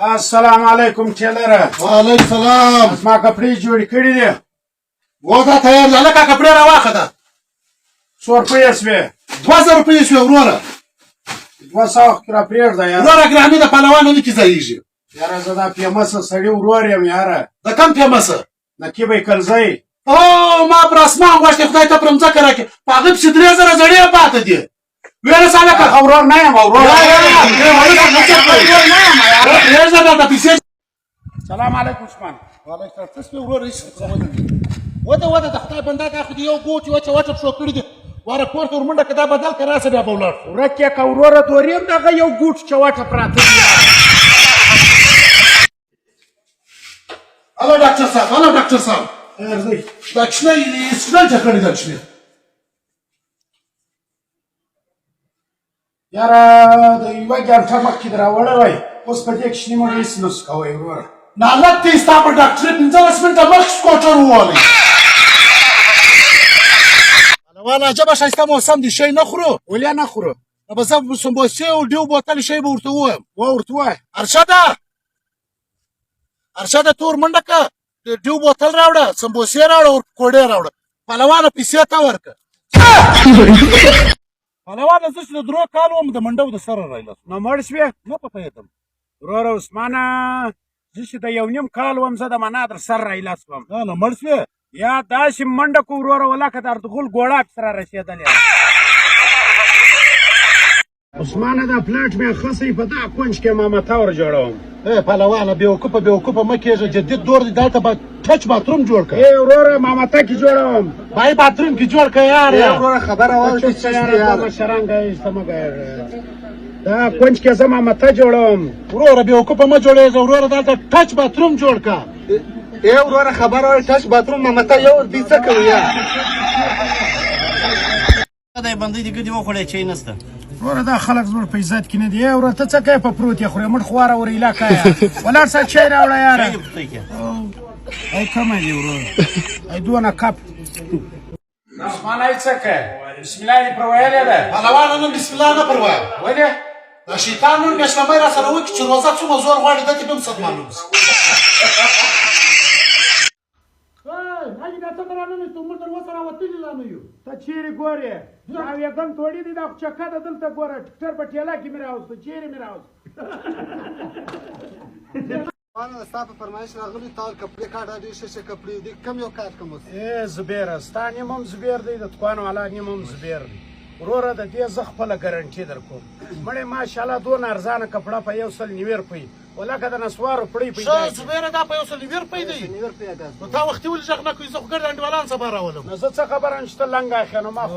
السلام علیکم ټیلر. وعلیکم السلام. ما کپړې جوړې کړې دي. ودا تیار ده لکه کپړې راواخله. 100 روپۍ شوې. 2000 روپۍ شوې وروره. 200 را پرېږده یاره. وروره ګراني د پهلوانو نه کې ځایږي. یاره زه دا فیمسه سړي ورور یم یاره. د کم فیمسه؟ نقیب کلزی. او ما پر اسمان غوښتې خدای ته پر مځکه راکړي. په هغه پسې 3000 زړې پاته دي. ویله سالکه هغه ورور نه یم ورور. سلام علیکم عثمان. وعلیکم السلام. څه ورور وده د خدای بنده کا خو دې یو ګوټ وچه پښو کړي دي. واره کور ته ورمنډه که دا بدل که راسه بیا به ولاړ شو. ورک یې که وروره دورې هم دغه یو ګوټ چوټه پراته دي. هلو ډاکټر صاحب، هلو ډاکټر صاحب. ارځئ. دا کښنۍ سټنټ یې کړې ده کښنۍ. یاره د یوه ګنټه مخکې در راوړی وای، اوس په دې کښني موږ هېڅ نسو کوی وروره. نالت دی ستا په ډاکټرۍ 15 منټه مخکې سکوټر ووالی. پهلوان عجبه ښایسته موسم دی، شی نه خورو؟ ولې نه خورو؟ به زه سمبوسې او ډیو بوتل شی به ورته ووایم. ورته ووایه. ارشده تور منډه که ډیو بوتل راوړه، سمبوسې راوړه، پکوړې راوړه. پهلوانه پیسې ته ورکړه. پهلوانه زه چې د درو کال وم د منډو د سره رایلاس. نو مړ شوې؟ نه په پوهېدم. وروره عثمانه زه چې د یو نیم کال وم زه د منا در سر رایلاس وم. نه مړ شوې؟ یا داسې منډه کو وروره ولکه د ارتغول ګوړه پسې را رسېدلې. عثمانه دا پلاټ مې خصی په دا کونج کې مامته ور جوړوم. پهلوانه بېوقوفه مه کېږه، جدید دور دی، دلته به ټچ باتروم جوړ کړه. وروره مامته کې جوړوم. بای باتروم کې جوړ کړه یار. وروره خبره واوره مشران ګایسته مه ګایږه. دا کونج کې زه مامته جوړوم. وروره بېوقوفه مه جوړېږه، وروره دلته ټچ باتروم جوړ کړه. وروره خبره واوره ټچ باتروم مامته یو دی څه کوي یار؟ دا بندۍ دې ګډې وخوړی چای نسته. وروره دا خلک زموږ په عزت کې نه دي. وروره ته څه کوې په پروت یې خورې؟ موږ خواره ور علاقه یې. ولاړ سه چای راوړه یاره. چای دې په توی کې. ای کمه دي وروره. ای دونه کپ. عثمان ای څه کوې؟ بسم الله دې پر ویلې ده؟ پهلوانه نن بسم الله نه پر وایم. ولې؟ دا شیطان نن میاشتنمۍ را سره وکړي چې روزه څومره زور غواړي ده ته به هم ست معلوم شي. ته چیرې ګورې؟ دا ویګن توړي دي، دا خو چکه ده دلته ګوره. ټکټر په ټیله کې مې راوسته، چیرې مې راوسته؟ ستا په فرمایش راغلي تا کپړې کاټ ډېر ښه کپړې دي، کم یو کاټ کوم اوس؟ زبیره ستا نیم هم زبیر دی، د تکوان والا نیم هم زبیر دی. وروره د دې زه خپله ګرنټي در کوم. مړې ماشاءالله دونه ارزانه کپړه په 190 روپۍ ولکه د نسوارو پړۍ پیدا ښه زبیره دا په 190 روپۍ دی. نو تا وختي ولې غږ نه کوې؟ زه خو ګرد انډیوالان سبا راولم. نو زه څه خبره یم چې ته لنګ اخې نو ما خو